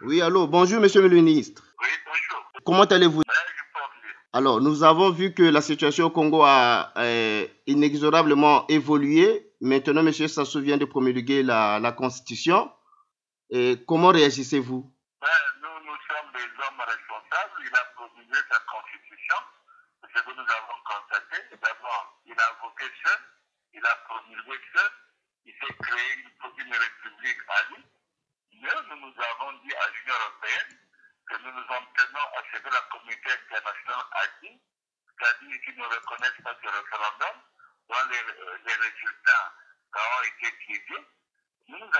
Oui, allô, bonjour Monsieur le ministre. Oui, bonjour. Comment allez-vous? Je pense bien. Alors, nous avons vu que la situation au Congo a inexorablement évolué. Maintenant, Monsieur Sassou vient de promulguer la Constitution. Et comment réagissez-vous? Nous sommes des hommes responsables. Il a promulgué sa constitution. Ce que nous avons constaté, d'abord, il a voté seul, il a promulgué seul, il s'est créé une république à lui. Mais nous avons dit à l'Union européenne que nous nous en tenons à ce que la communauté internationale a dit, c'est-à-dire qu'ils ne reconnaissent pas ce référendum, dont les résultats ont été biaisés. Nous nous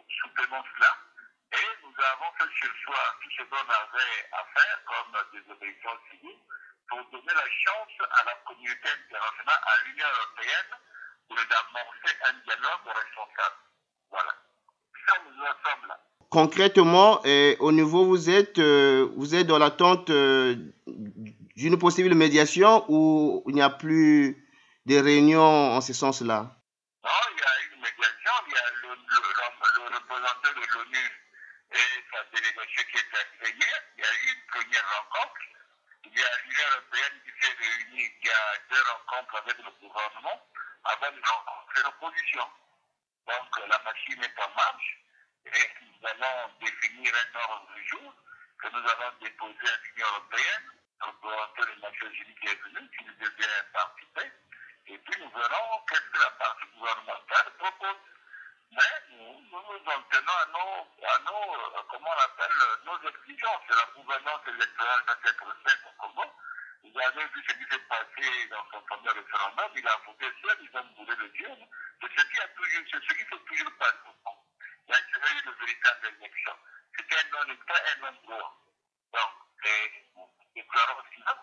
soutenons cela et nous avons fait sur soi tout ce qu'on avait à faire comme désobéissance civile pour donner la chance à la communauté internationale, à l'Union européenne, d'amorcer un dialogue responsable. Voilà. Ça, nous en sommes là. Concrètement, au niveau où vous êtes dans l'attente d'une possible médiation ou il n'y a plus de réunions en ce sens-là? Non, il y a une médiation, il y a le représentant de l'ONU et sa délégation qui est arrivée hier. Il y a eu une première rencontre. Il y a l'Union européenne qui s'est réunie, qui a 2 rencontres avec le gouvernement avant de rencontrer l'opposition. Donc la machine est en marche et nous allons définir un ordre du jour que nous allons déposer à l'Union européenne, le représentant des Nations Unies qui est venu, qui nous devient participer. Et puis nous verrons qu'est-ce que la partie gouvernementale propose. Mais nous en tenons à comment on appelle, nos exigences. La gouvernance électorale doit être faite au Congo. Vous avez vu ce qui s'est passé dans son premier référendum. Il a voté seul, ils ont bourré le Dieu. C'est ce qui s'est toujours passé au Congo. Il y a eu de véritables élections. C'était un non-État, un non-droit. Donc, nous déclarons cela.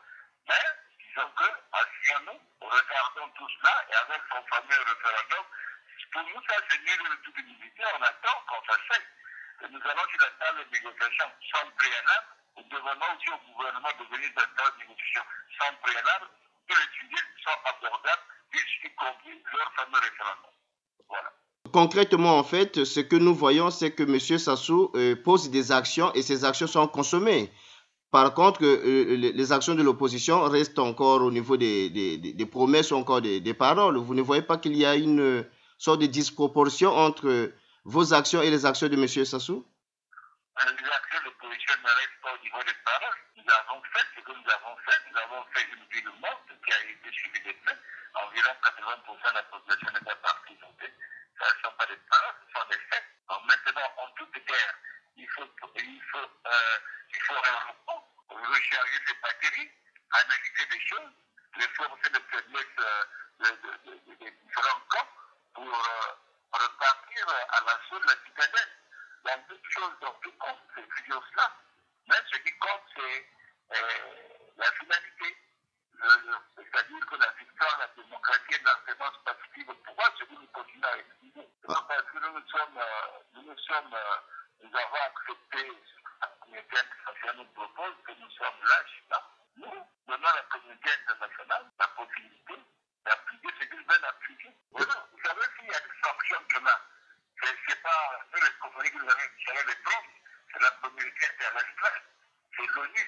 Mais disons que, asseyons-nous, regardons tout cela et avec son fameux référendum, pour nous, ça, c'est mieux de toute unité. On attend qu'on s'asseye. Et nous allons sur la table de négociation sans préalable. Nous demandons aussi au gouvernement de venir dans la table de négociation sans préalable pour étudier, sans abordables, y compris leur fameux référendum. Voilà. Concrètement, en fait, ce que nous voyons, c'est que M. Sassou pose des actions et ces actions sont consommées. Par contre, les actions de l'opposition restent encore au niveau des promesses ou encore des paroles. Vous ne voyez pas qu'il y a une sorte de disproportion entre vos actions et les actions de M. Sassou? Les actions de l'opposition ne restent pas au niveau des paroles. Nous avons fait ce que nous avons fait. Nous avons fait une ville morte qui a été suivie des faits. Environ 80% de la population n'est pas partie voter. Ce ne sont pas des paroles, ce sont des faits. Donc maintenant, en toute guerre, il faut recharger ses batteries, analyser les choses, les forces de faiblesse des différents camps pour repartir à l'assaut de la citadelle. Dans toute chose, dans tout compte, c'est toujours cela. Mais ce qui compte, c'est la finalité. C'est-à-dire que la victoire, la démocratie et l'alternance pacifique, pourquoi ce que nous continuons à expliquer? Parce que nous avons accepté ce que la communauté internationale nous propose, que nous sommes lâches là. Nous donnons à la communauté internationale la possibilité d'appliquer ce qu'ils veulent appliquer. Voilà. Vous savez, s'il y a des sanctions que là, c'est pas nous les compagnies que vous avez tiré les preuves, c'est la communauté internationale, c'est l'ONU,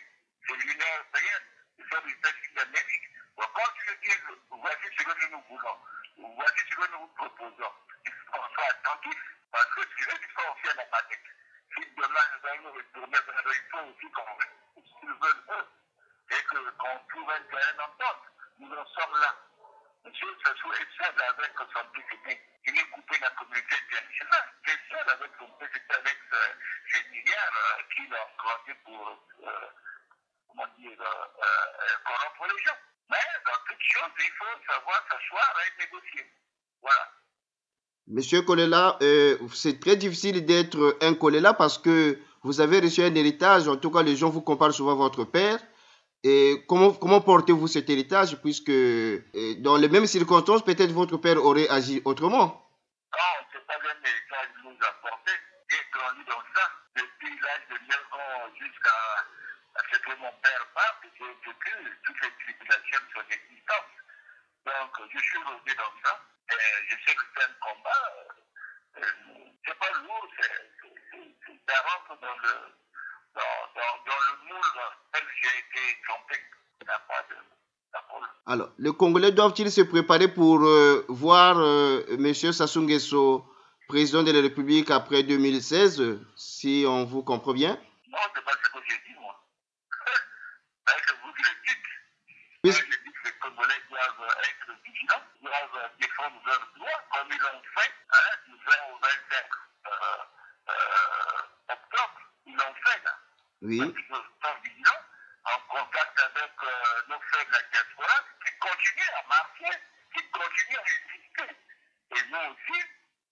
c'est l'Union européenne, c'est les États-Unis d'Amérique. Donc quand ils disent voici ce que nous voulons, voici ce que nous vous proposons, il faut qu'on soit attentif, parce que c'est eux qui sont aussi à la manette. Si demain nous allons nous retourner vers eux, il faut aussi qu'on ce qu'ils veulent eux, et qu'on trouve un terrain d'entente. Nous en sommes là. Monsieur Sassou est seul avec son PCP. Il est coupé de la communauté internationale. Il est seul avec son PCP, avec ces milliards qu'il a grandi pour, corrompre les gens. Mais dans toute chose, il faut savoir s'asseoir et négocier. Voilà. Monsieur Kolela, c'est très difficile d'être un Kolela parce que vous avez reçu un héritage. En tout cas, les gens vous comparent souvent à votre père. Et comment portez-vous cet héritage puisque dans les mêmes circonstances, peut-être votre père aurait agi autrement? Non, ce n'est pas un héritage que nous apporter. J'ai grandi dans ça depuis l'âge de 9 ans jusqu'à ce que mon père parte. J'ai vécu toutes les tribulations de son existence. Donc, je suis revenu dans ça. Et je sais que c'est un combat. C'est pas lourd, c'est ça rentre dans le moule dans lequel j'ai été trompé. Il n'y a pas de problème. Alors, les Congolais doivent-ils se préparer pour voir M. Sassou Nguesso président de la République après 2016, si on vous comprend bien? Non, c'est pas ce que j'ai dit, moi. Je vous le dis. Oui. Moi, je dis que les Congolais doivent être vigilants, doivent défendre leurs droits, comme ils l'ont fait, du 20 au 25 octobre. Ils l'ont fait, là. Oui. Parce qu'ils sont vigilants, en contact avec nos frères de la diaspora, qui continuent à marcher, qui continuent à exister. Et nous aussi,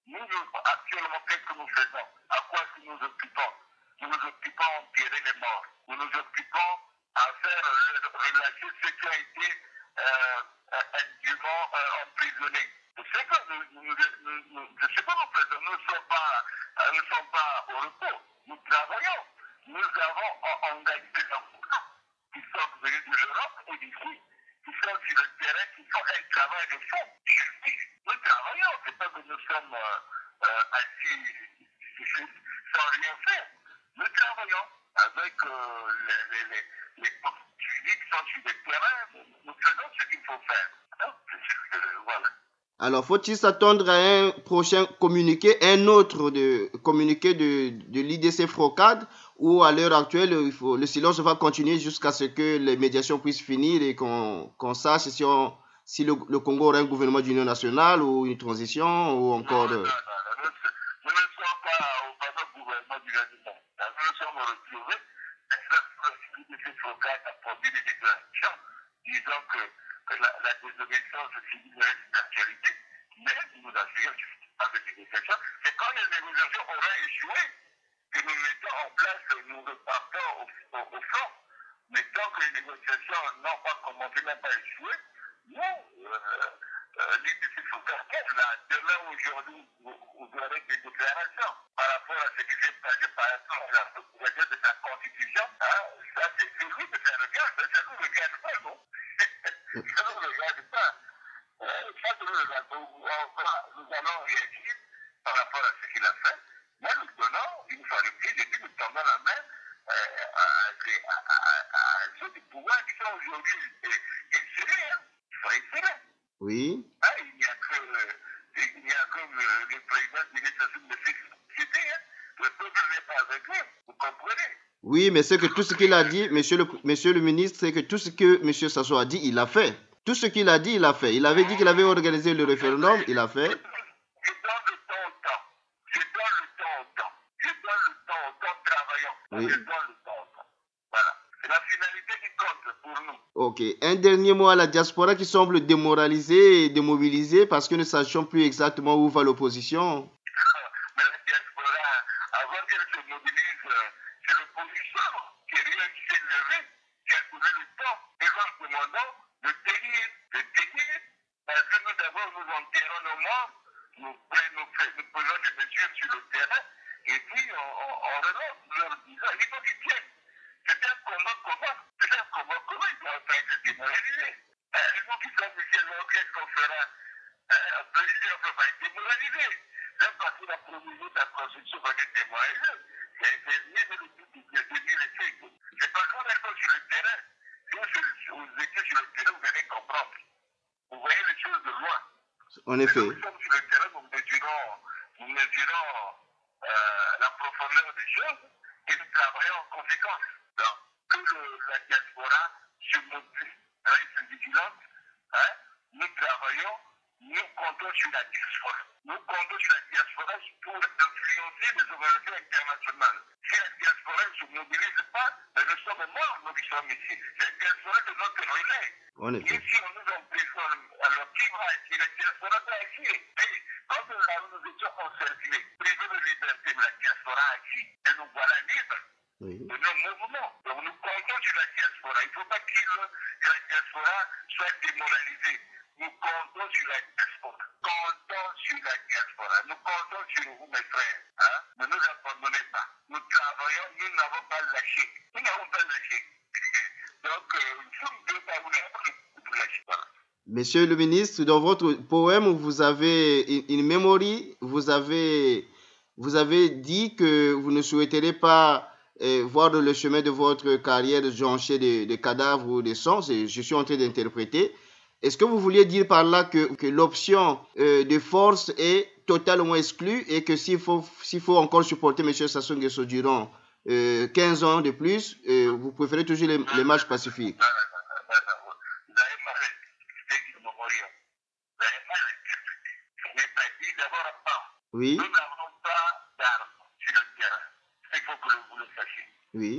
nous, actuellement, qu'est-ce que nous faisons? À quoi est-ce que nous occupons? Nous nous occupons à enterrer les morts. Nous nous occupons à faire relâcher ceux qui ont été indûment emprisonnés. C'est ce que nous faisons. Nous ne sommes pas au repos. Nous travaillons. Nous avons engagé des enfants qui sont venus de l'Europe et d'ici, qui sont sur le terrain, qui font un travail de fond. Nous travaillons. C'est pas que nous sommes assis sans rien faire. Nous travaillons avec les politiques qui sont sur le terrain. Nous faisons ce qu'il faut faire. Voilà. Alors, faut-il s'attendre à un prochain communiqué, un autre communiqué de l'IDC Frocade, ou à l'heure actuelle, le silence va continuer jusqu'à ce que les médiations puissent finir et qu'on sache si le Congo aura un gouvernement d'union nationale ou une transition ou encore... Non. Nous ne sommes pas au fameux gouvernement d'union nationale. Nous sommes retrouvés. L'IDC Frocade a produit des déclarations disant que la désobéissance civile reste une actualité, mais nous nous assurons que ce n'est pas de négociation. C'est quand les négociations auraient échoué que nous mettons en place, nous repartons au front. Mais tant que les négociations n'ont pas commencé, n'ont pas échoué, nous, l'IDC Frocade, demain, aujourd'hui, vous aurez des déclarations par rapport à ce qui s'est passé, par exemple, à la proposition de sa constitution. Ça, c'est celui que ça regarde, mais ça ne nous regarde pas, non? Ça ne nous regarde pas. Ça ne nous regarde pas. Nous allons réagir par rapport à ce qu'il a fait. Mais nous donnons, une fois de plus, nous tendons la main à ceux du pouvoir qui sont aujourd'hui insérés. Il faut insérer. Oui. Il n'y a que le président du ministre de société. Le peuple n'est pas avec eux. Vous comprenez? Oui, mais c'est que tout ce qu'il a dit, monsieur le ministre, c'est que tout ce que M. Sassou a dit, il a fait. Tout ce qu'il a dit, il a fait. Il avait dit qu'il avait organisé le référendum, il a fait. Je donne le temps au temps. Je donne le temps au temps travaillant. Oui. Je donne le temps au temps. Voilà. C'est la finalité qui compte pour nous. Ok. Un dernier mot à la diaspora qui semble démoralisée et démobilisée parce que nous ne sachions plus exactement où va l'opposition. Mais la diaspora, avant qu'elle se mobilise, c'est l'opposition qui s'est levée, qui a trouvé le temps. Et nous demandons de tenir, parce que nous d'abord nous enterrons nos morts, nous posons des mesures sur le terrain, et puis on relance leur disant, il faut qu'ils tiennent. C'est un combat commun, ils doivent pas être démoralisés. Il faut qu'ils soient Michel qu'est-ce qu'on fera? Un président ne peut pas être démoralisé. Là, parce qu'il a promulgué sa constitution, va être démoralisé. C'est mieux de dire les faits. C'est pas qu'on est sur le terrain. Si vous étiez sur le terrain, vous allez comprendre. Vous voyez les choses de loin. En effet. Nous sommes sur le terrain, nous mesurons la profondeur des choses et nous travaillons en conséquence. Donc, que la diaspora se mobilise, reste vigilante, nous travaillons, nous comptons sur la diaspora. Nous comptons sur la diaspora pour influencer les organisations internationales. Si la diaspora ne se mobilise pas, nous sommes morts, nous qui sommes ici. C'est la diaspora de notre relais. En effet. Et si on nous emprisonne, alors qui va agir? La diaspora va agir. Et quand nous étions encerclés, privés de liberté, la diaspora agit. Et nous voilà libres. Oui. De nos mouvements. Donc nous comptons sur la diaspora. Il ne faut pas que la diaspora soit démoralisée. Nous comptons sur la diaspora. Nous comptons sur vous, mes frères. Ne nous abandonnez pas. Nous travaillons, nous n'avons pas lâché. Donc, il faut ne pas vous lâcher. Voilà. Monsieur le ministre, dans votre poème, vous avez une mémoire, vous vous avez dit que vous ne souhaiterez pas voir le chemin de votre carrière joncher des cadavres ou des sangs. Je suis en train d'interpréter. Est-ce que vous vouliez dire par là que l'option de force est totalement exclue et que s'il faut encore supporter M. Sassou Nguesso durant 15 ans de plus, vous préférez toujours les marches pacifiques? Vous avez mal expliqué le mémorial. Vous avez mal expliqué. Je n'ai pas dit d'abord pas. Oui. Nous n'avons pas d'armes sur le terrain. Il faut que vous le sachiez. Oui.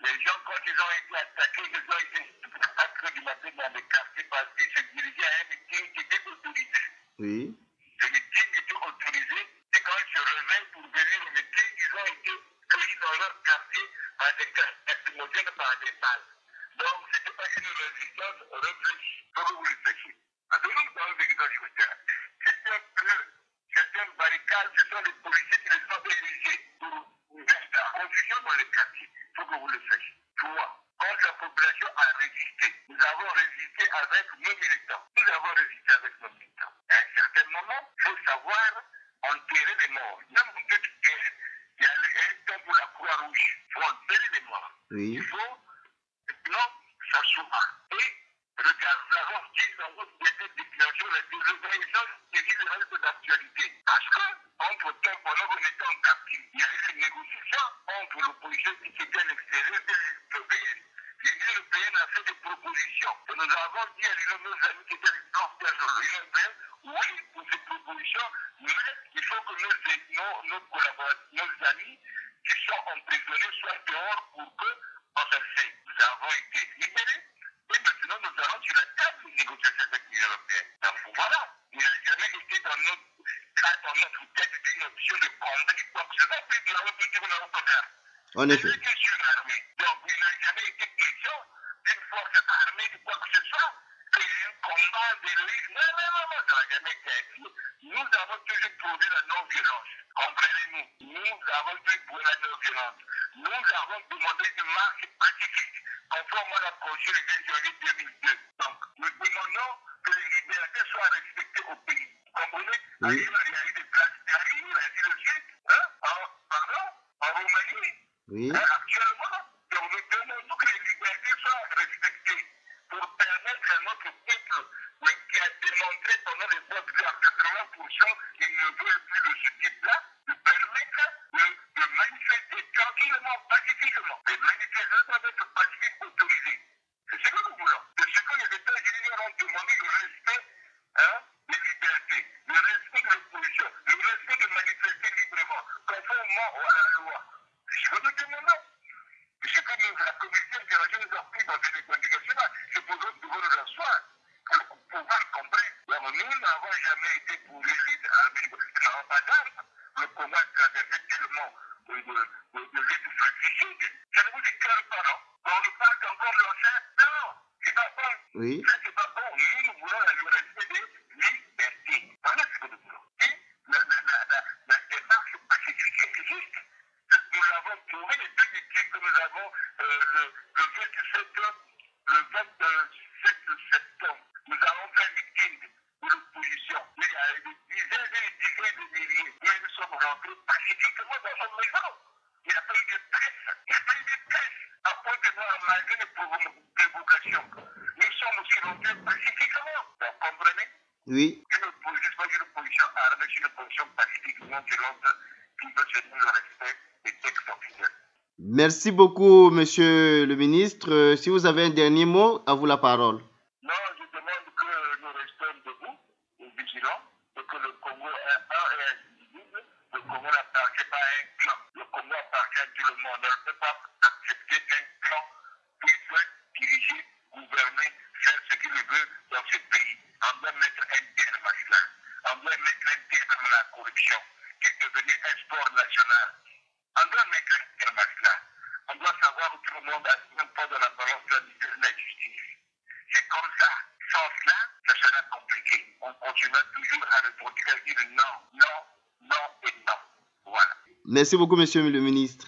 Les gens, quand ils ont été attaqués, ils ont été à 4 heures du matin dans les quartiers parce qu'ils se dirigeaient à un meeting qui était autorisé. Oui. Le meeting était autorisé et quand ils se réveillent pour venir au meeting, ils ont été cueillis dans leur quartier par des gaz lacrymogènes, par des balles. Donc, ce n'était pas une résistance réfléchie. Comme vous le sachiez. Attention dans le véritable du terrain. Certaines barricades, ce sont les policiers qui les ont érigées pour mettre la confusion dans les quartiers. Il faut que vous le sachiez. Toi, quand la population a résisté, nous avons résisté avec nos militants. À un certain moment, il faut savoir enterrer les morts. Même en toute guerre, il y a un temps pour la Croix-Rouge. Il faut enterrer les morts. Oui. Il faut maintenant s'asseoir. Et regarde, nous avons dit dans votre dernière déclaration la désobéissance civile reste d'actualité. Parce que, entre-temps, pendant qu'on était en captif, il y a eu une négociation entre l'opposition qui était à l'extérieur et l'Union européenne. L'Union européenne a fait des propositions. Et nous avons dit à nos amis qui étaient les transferts de l'Union européenne, oui, pour ces propositions, mais il faut que nos collaborateurs, nos amis qui sont emprisonnés soient dehors pour que on se fait. Nous avons été libérés et maintenant nous allons sur la table de négociation avec l'Union européenne. Donc voilà, il n'a jamais été dans notre tête une option de combat du quoi que ce soit, puis nous avons dit que nous n'avons pas d'armes. En effet. Je suis armé. Donc il n'a jamais été question d'une force armée de quoi que ce soit, qu'il y ait un combat de l'île. Non, ça n'a jamais été dit. Nous avons toujours prouvé la non-violence. Comprenez-nous. Nous avons toujours prouvé la non-violence. Nous avons demandé une marche pacifique, conformément à la Constitution du 20 janvier 2002. Donc, nous demandons que les libertés soient respectées au pays. Vous comprenez? Oui. Il y a eu des places d'arrière, ainsi de suite. En Roumanie. Oui. Actuellement, nous demandons que les libertés soient respectées pour permettre à notre peuple qui a démontré pendant les votes à 80%, il ne veut plus de ce type-là, de permettre de manifester tranquillement, pacifiquement. Les manifestations doivent être pacifiques autorisées. C'est ce que nous voulons. C'est ce que les États-Unis ont demandé, le respect des libertés, le respect de l'opposition, le respect de manifester librement, conformément à la loi. C'est ce que nous demandons. C'est que la communauté internationale nous a pris dans des revendications. C'est pour nous devons nous asseoir pour pouvoir comprendre. Donc, nous n'avons jamais été pour l'élite armée. Nous n'avons pas d'armes. Le combat effectivement de l'élite fratricide. Ça ne vous déclare pas, non? On nous parle encore de l'ancien. Non, c'est pas bon. Oui. Ça, c'est pas bon. Nous voulons le respect des libertés. Voilà ce que nous voulons. Et la démarche pacifique existe. Nous l'avons trouvé depuis que nous avons le 27 septembre. Nous avons fait un meeting de l'opposition. Il y a des dizaines et des dizaines de milliers. Mais nous sommes rentrés pacifiquement dans nos maisons. Il n'y a pas eu de presse. À point de nous malgré les provocations. Nous sommes aussi rentrés pacifiquement. Vous comprenez? Oui. Une opposition armée, c'est une opposition pacifique non violente qui veut se donner le respect des textes officiels. Merci beaucoup, monsieur le ministre. Si vous avez un dernier mot, à vous la parole. Non, je demande que nous restons debout et vigilants et que le Congo est un et indivisible. Le Congo n'appartient pas à un clan. Le Congo appartient à tout le monde. On ne peut pas accepter qu'un clan puisse diriger, gouverner, faire ce qu'il veut dans ce pays. On doit mettre un terme à cela. On doit mettre un terme à la corruption qui est devenue un sport national. On doit mettre un terme à cela. On doit savoir que tout le monde a un poids dans la balance de la justice. C'est comme ça. Sans cela, ce sera compliqué. On continuera toujours à répondre à dire non et non. Voilà. Merci beaucoup, monsieur le ministre.